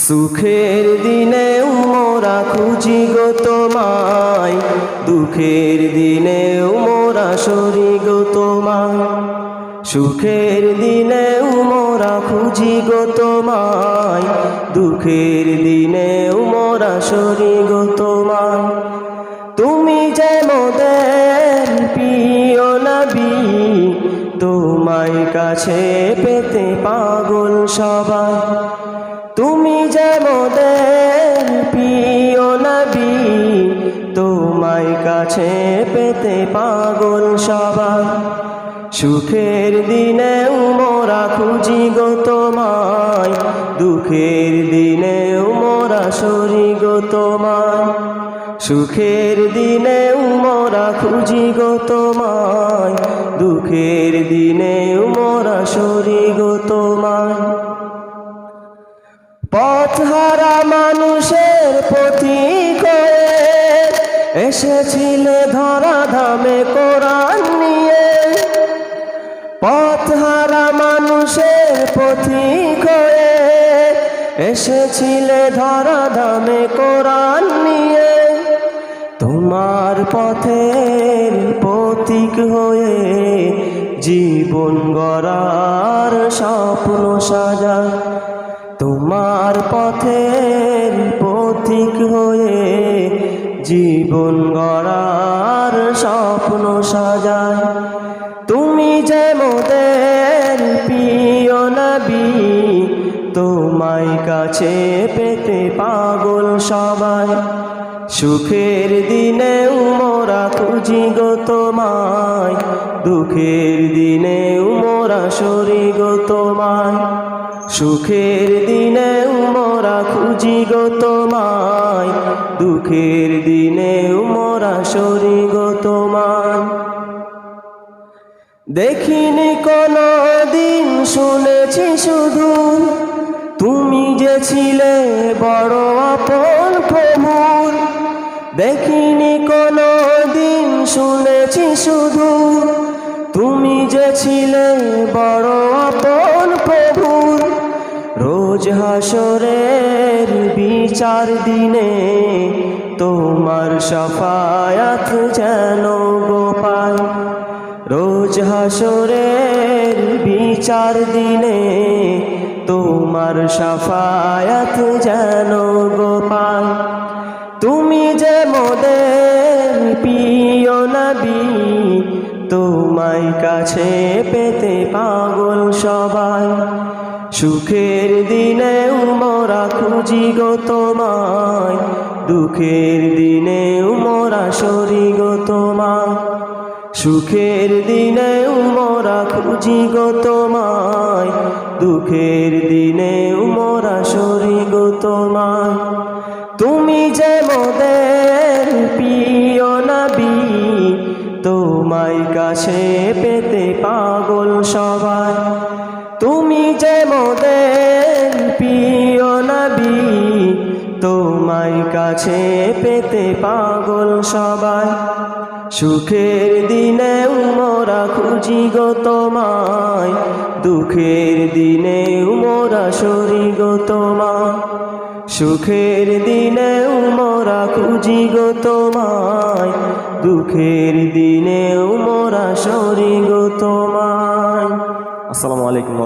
সুখের দিনে মোরা খুঁজি গো তোমায়, দুঃখের দিনে মোরা সরি গো তোমায়। সুখের দিনে মোরা খুঁজি গো তোমায়, দুঃখের দিনে মোরা সরি গো তোমায়। তুমি যে মোদের প্রিয় নবী, তোমায় কাছে পেতে পাগল সবাই। তুমি যে মোদের প্রিয় নবী, তোমায় কাছে পেতে পাগল সবাই। সুখের দিনে মোরা খুঁজি গো তোমায়, দুঃখের দিনে মোরা সরি গো তোমায়। সুখের দিনে মোরা খুঁজি গো তোমায়, দুঃখের দিনে মোরা সরি গো তোমায়। পথহারা মানুষের পথিক হয়ে এসেছিলে ধরা ধামে কোরআন নিয়ে। পথহারা মানুষের পথিক হয়ে এসেছিলে ধরা ধামে কোরআন নিয়ে। তোমার পথের পথিক হয়ে জীবন গড়ার স্বপ্ন সাজায়। তোমার পথের পথিক হয়ে জীবন গড়ার স্বপ্ন সাজায়। তুমি যে মোদের প্রিয় নবী, তোমায় কাছে পেতে পাগল সবাই। সুখের দিনে মোরা খুঁজি গো তোমায়, দুঃখের দিনে মোরা সরি গো তোমায়। সুখের দিনে মোরা খুঁজি গো তোমায়, দুঃখের দিনে মোরা সরি গো তোমায়। দেখিনি কোনো দিন, শুনেছি শুধু তুমি যে ছিলে বড় আপন প্রভুর। দেখিনি কোনো দিন, শুনেছি শুধু তুমি যে ছিলে বড় আপন প্রভুর। রোজ হাসরের বিচার দিনে তোমার শাফায়াত যেন গো পাই। রোজ হাসরের বিচার দিনে তোমার শাফায়াত যেন গো পাই। তুমি যে মোদের প্রিয় নবী, তোমায় কাছে পেতে পাগল সবাই। সুখের দিনে মোরা খুঁজি গো তোমায়, দুঃখের দিনে মোরা সরি গো তোমায়। সুখের দিনে মোরা খুঁজি গো তোমায়, দুঃখের দিনে মোরা সরি গো তোমায়। তুমি যে মোদের প্রিয় নবী, তোমায় কাছে পেতে পাগল সবাই। তুমি যে মোদের প্রিয় নবী, তোমায় কাছে পেতে পাগল সবাই। সুখের দিনে মোরা খুঁজি গো তোমায়, দুঃখের দিনে মোরা সরি গো তোমায়। সুখের দিনে মোরা খুঁজি গো তোমায়, দুঃখের দিনে মোরা সরি গো তোমায়। আসসালামু আলাইকুম।